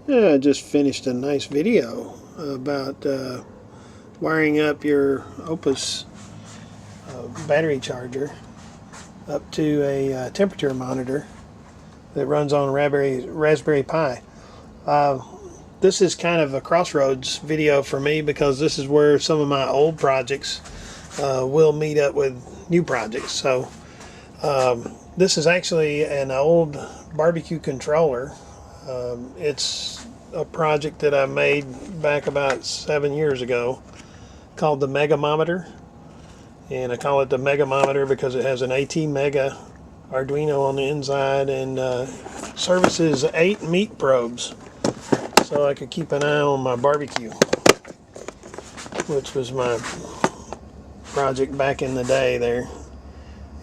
Yeah, I just finished a nice video about wiring up your Opus battery charger up to a temperature monitor that runs on Raspberry Pi. This is kind of a crossroads video for me because this is where some of my old projects will meet up with new projects. So this is actually an old barbecue controller. It's a project that I made back about 7 years ago called the Megamometer, and I call it the Megamometer because it has an AT Mega Arduino on the inside and services 8 meat probes, so I could keep an eye on my barbecue, which was my project back in the day there.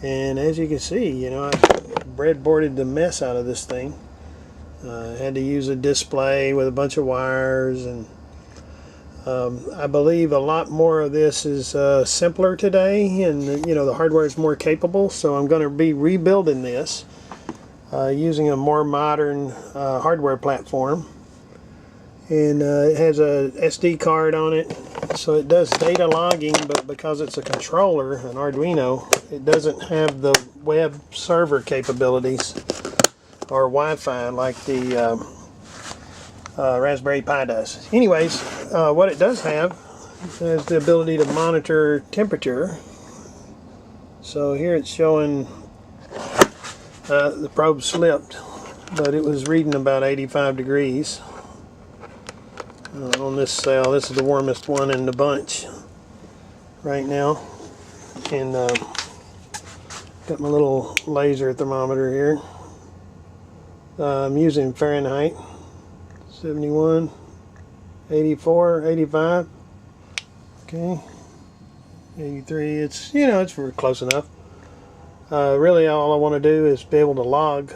And as you can see, you know, I breadboarded the mess out of this thing. Had to use a display with a bunch of wires, and I believe a lot more of this is simpler today, and you know, the hardware is more capable, so I'm going to be rebuilding this using a more modern hardware platform. And it has a SD card on it, so it does data logging, but because it's a controller, an Arduino, it doesn't have the web server capabilities or Wi-Fi like the Raspberry Pi does. Anyways, what it does have is the ability to monitor temperature. So here it's showing the probe slipped, but it was reading about 85 degrees on this cell. This is the warmest one in the bunch right now. And got my little laser thermometer here. I'm using Fahrenheit, 71, 84, 85, okay, 83. It's, you know, it's close enough. Really all I want to do is be able to log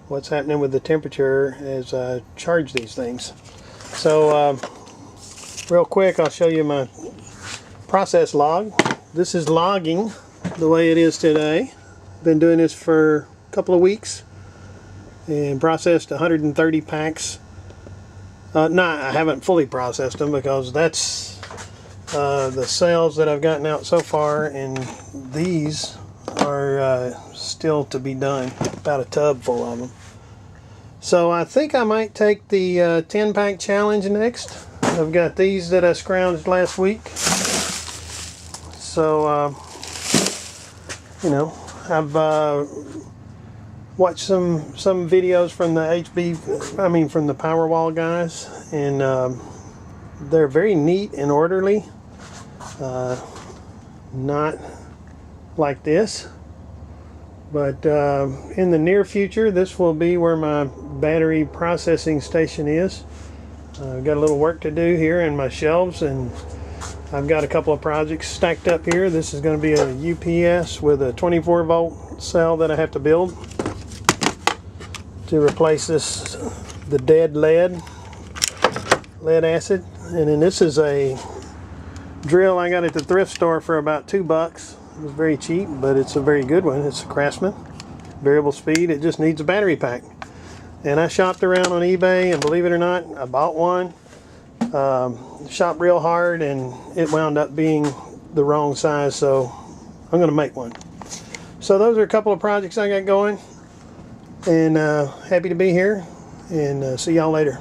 what's happening with the temperature as I charge these things. So real quick, I'll show you my process log. This is logging the way it is today. Been doing this for a couple of weeks and processed 130 packs. No, I haven't fully processed them because that's the cells that I've gotten out so far, and these are still to be done, about a tub full of them. So I think I might take the 10-pack challenge next. I've got these that I scrounged last week. So, you know, I've watched some videos from the from the Powerwall guys, and they're very neat and orderly. Not like this, but in the near future, this will be where my battery processing station is. I've got a little work to do here in my shelves, and I've got a couple of projects stacked up here. This is going to be a UPS with a 24-volt cell that I have to build to replace the dead lead acid. And then this is a drill I got at the thrift store for about $2. It was very cheap, but it's a very good one. It's a Craftsman, variable speed. It just needs a battery pack. And I shopped around on eBay, and believe it or not, I bought one. Shopped real hard, and it wound up being the wrong size, so I'm going to make one. So those are a couple of projects I got going, and happy to be here, and see y'all later.